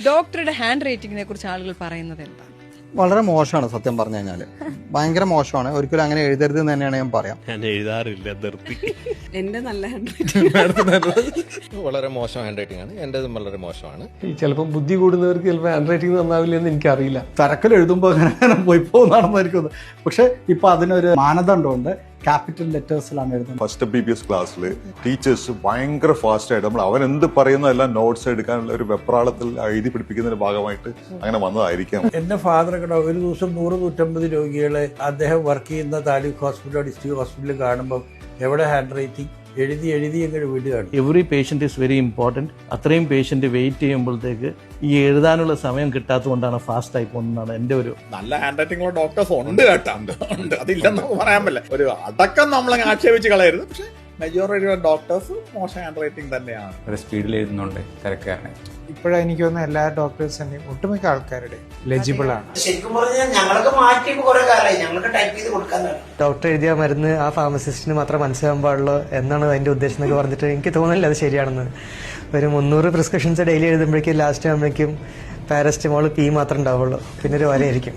ഡോക്ടറുടെ ഹാൻഡ് റൈറ്റിങ്ങിനെ കുറിച്ച് ആളുകൾ പറയുന്നത് എന്താണ്? വളരെ മോശമാണ് സത്യം പറഞ്ഞു കഴിഞ്ഞാൽ. ഭയങ്കര മോശമാണ്. ഒരിക്കലും അങ്ങനെ എഴുതരുത് എന്ന് തന്നെയാണ് ഞാൻ പറയാം. ഞാൻ എഴുതാറില്ല, നിർത്തി. എന്റെ നല്ല ഹാൻഡ് റൈറ്റിംഗ് വളരെ മോശം ഹാൻഡ് റൈറ്റിംഗ് ആണ്. എന്റേതും വളരെ മോശമാണ്. ചിലപ്പോൾ ബുദ്ധി കൂടുന്നവർക്ക് ചിലപ്പോൾ ഹാൻഡ് റൈറ്റിംഗ് നന്നാവില്ല എന്ന് എനിക്കറിയില്ല. തരക്കൽ എഴുതുമ്പോൾ അങ്ങനെ പോയി പോകുന്നതാണെന്നായിരിക്കും. പക്ഷെ ഇപ്പൊ അതിനൊരു മാനദണ്ഡമുണ്ട്. ക്യാപിറ്റൽ ലെറ്റേഴ്സിലാണ് എഴുതുന്നത്. ഫസ്റ്റ് BBS ക്ലാസ്സിൽ ടീച്ചേഴ്സ് ഭയങ്കര ഫാസ്റ്റ് ആയിട്ട് നമ്മൾ അവൻ എന്ത് പറയുന്നതെല്ലാം നോട്ട്സ് എടുക്കാനുള്ള ഒരു വെപ്രാളത്തിൽ എഴുതി പിടിപ്പിക്കുന്നതിന്റെ ഭാഗമായിട്ട് അങ്ങനെ വന്നതായിരിക്കാം. എന്റെ ഫാദർ ഒരു ദിവസം 100-150 രോഗികളെ അദ്ദേഹം വർക്ക് ചെയ്യുന്ന താലൂക്ക് ഹോസ്പിറ്റലോ ഡിസ്ട്രിക്ട് ഹോസ്പിറ്റലിൽ കാണുമ്പോൾ എവിടെ ഹാൻഡ് റൈറ്റിംഗ് എഴുതി എങ്ങനെ വിടുകയാണ്. Every patient is very important. അത്രയും പേഷ്യൻ്റ് വെയിറ്റ് ചെയ്യുമ്പോഴത്തേക്ക് ഈ എഴുതാനുള്ള സമയം കിട്ടാത്തതുകൊണ്ടാണ് ഫാസ്റ്റായി പോകുന്നതാണ് എൻ്റെ ഒരു. നല്ല ഹാൻഡ് റൈറ്റിംഗ് ഡോക്ടേഴ്സ് ഉണ്ട് കേട്ടോ, ഉണ്ട്, അതില്ലെന്ന് പറയാൻ പറ്റില്ല. ഒരു അടക്കം നമ്മളങ്ങ് ആക്ഷേപിച്ച് കളയരുത്. പക്ഷെ മെജോറിറ്റി ഓഫ് ഡോക്ടേഴ്സ് മോശം ഹാൻഡ് റൈറ്റിംഗ് തന്നെയാണ്. ഒരു സ്പീഡിൽ എഴുതുന്നുണ്ട്, തിരക്കാണ്. ഇപ്പോഴാണ് എനിക്ക് തോന്നുന്നത് എല്ലാ ഡോക്ടേഴ്സിന്റെയും ഒട്ടുമിക്ക ആൾക്കാരുടെ ലെജിബിൾ ആണ്. ശരിക്കും പറഞ്ഞാൽ ഞങ്ങളൊക്കെ മാറ്റി കുറെ കാലമായി ഞങ്ങൾക്ക് ടൈപ്പ് ചെയ്ത് കൊടുക്കാനാണ്. ഡോക്ടർ എഴുതിയ മരുന്ന് ആ ഫാർമസിസ്റ്റിന് മാത്രം മനസ്സിലാകാൻ പാടുള്ളൂ എന്നാണ് അതിന്റെ ഉദ്ദേശം എന്നൊക്കെ പറഞ്ഞിട്ട് എനിക്ക് തോന്നുന്നില്ല അത് ശരിയാണെന്ന്. ഒരു 300 പ്രിസ്ക്രിപ്ഷൻസ് ഡെയിലി എഴുതുമ്പോഴേക്കും ലാസ്റ്റ് ആകുമ്പോഴേക്കും പാരസ്റ്റമോൾ P മാത്രമേ ഉണ്ടാവുള്ളൂ, പിന്നെ ഒരു വരയായിരിക്കും.